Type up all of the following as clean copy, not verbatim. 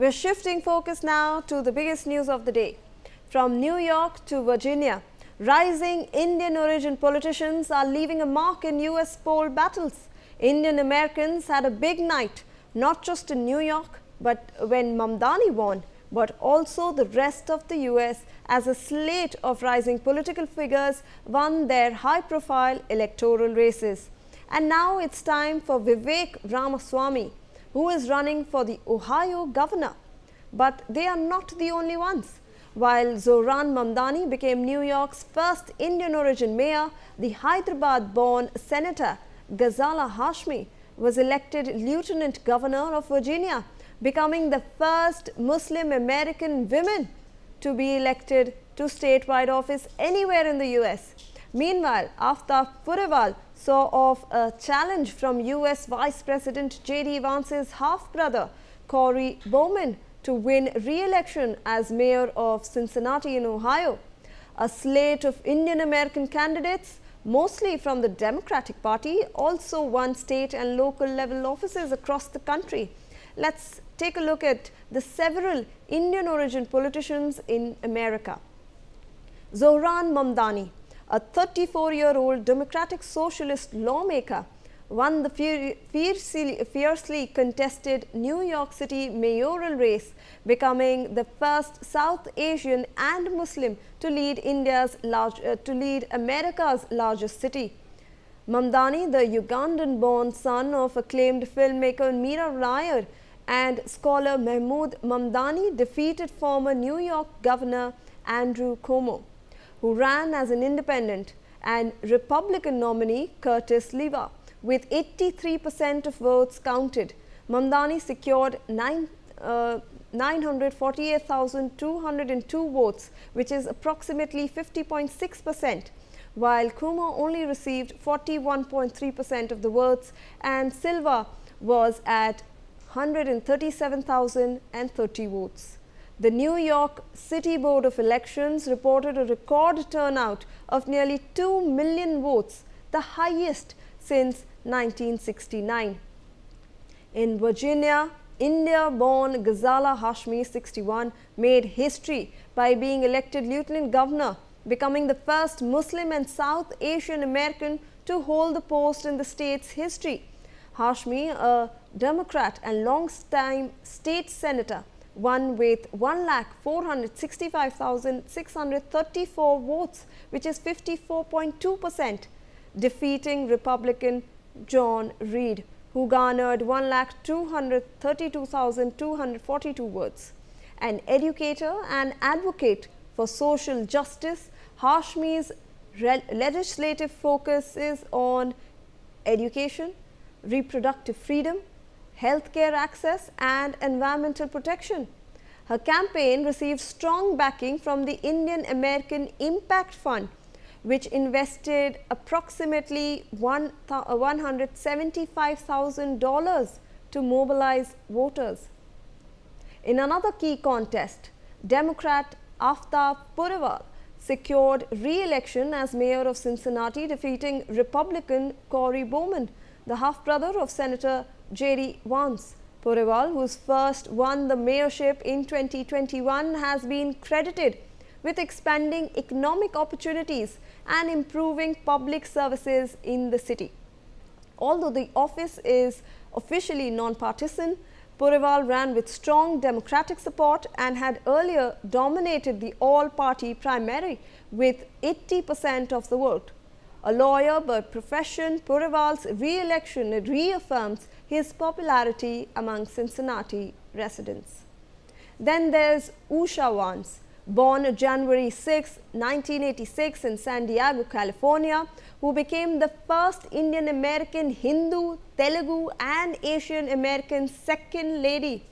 We're shifting focus now to the biggest news of the day. From New York to Virginia, rising Indian origin politicians are leaving a mark in US poll battles. Indian Americans had a big night, not just in New York, but when Mamdani won, but also the rest of the US as a slate of rising political figures won their high-profile electoral races. And now it's time for Vivek Ramaswamy, who is running for the Ohio governor. But they are not the only ones. While Zohran Mamdani became New York's first Indian origin mayor, the Hyderabad-born Senator Gazala Hashmi was elected Lieutenant Governor of Virginia, becoming the first Muslim American woman to be elected to statewide office anywhere in the US. Meanwhile, Aftab Pureval saw off a challenge from US Vice President J.D. Vance's half-brother, Cory Bowman, to win re-election as mayor of Cincinnati in Ohio. A slate of Indian American candidates, mostly from the Democratic Party, also won state and local level offices across the country. Let's take a look at the several Indian origin politicians in America. Zohran Mamdani, a 34-year-old Democratic Socialist lawmaker, won the fiercely contested New York City mayoral race, becoming the first South Asian and Muslim to lead America's largest city. Mamdani, the Ugandan-born son of acclaimed filmmaker Meera Nair and scholar Mahmood Mamdani, defeated former New York Governor Andrew Cuomo, who ran as an independent, and Republican nominee Curtis Lewa. With 83% of votes counted, Mamdani secured 948,202 votes, which is approximately 50.6%, while Cuomo only received 41.3% of the votes, and Silva was at 137,030 votes. The New York City Board of Elections reported a record turnout of nearly 2 million votes, the highest since 1969. In Virginia, India-born Gazala Hashmi, 61, made history by being elected lieutenant governor, becoming the first Muslim and South Asian American to hold the post in the state's history. Hashmi, a Democrat and long-time state senator, won with 1,465,634 votes, which is 54.2%, defeating Republican John Reed, who garnered 1,232,242 votes. An educator and advocate for social justice, Hashmi's legislative focus is on education, reproductive freedom, healthcare access, and environmental protection. Her campaign received strong backing from the Indian American Impact Fund, which invested approximately $175,000 to mobilize voters. In another key contest, Democrat Aftab Pureval secured re-election as mayor of Cincinnati, defeating Republican Cory Bowman, the half-brother of Senator J.D. Vance. Pureval, who's first won the mayorship in 2021, has been credited with expanding economic opportunities and improving public services in the city. Although the office is officially non-partisan, Pureval ran with strong Democratic support and had earlier dominated the all-party primary with 80% of the vote. A lawyer by profession, Pureval's re-election reaffirms his popularity among Cincinnati residents. Then there's Usha Vance, born January 6, 1986 in San Diego, California, who became the first Indian American Hindu, Telugu and Asian American second lady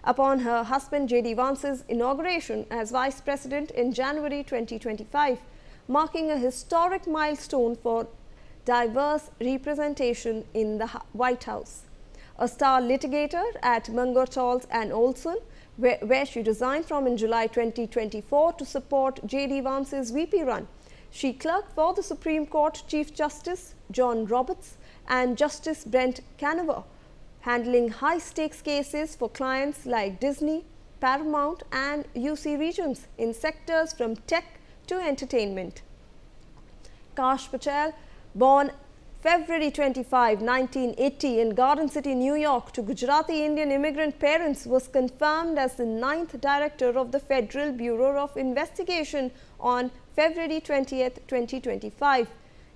upon her husband J.D. Vance's inauguration as vice president in January 2025, marking a historic milestone for diverse representation in the White House. A star litigator at Mungertals and Olson, where she resigned from in July 2024 to support J.D. Vance's VP run. She clerked for the Supreme Court Chief Justice John Roberts and Justice Brent Kavanaugh, handling high-stakes cases for clients like Disney, Paramount and UC regions in sectors from tech to entertainment. Kash Patel, born February 25, 1980 in Garden City, New York, to Gujarati Indian immigrant parents, was confirmed as the 9th director of the Federal Bureau of Investigation on February 20, 2025.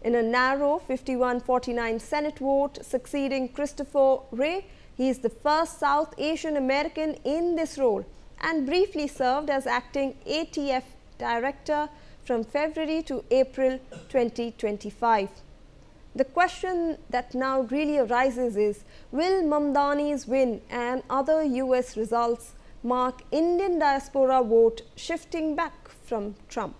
In a narrow 51-49 Senate vote succeeding Christopher Wray, he is the first South Asian American in this role and briefly served as acting ATF director from February to April 2025. The question that now really arises is, will Mamdani's win and other US results mark Indian diaspora vote shifting back from Trump?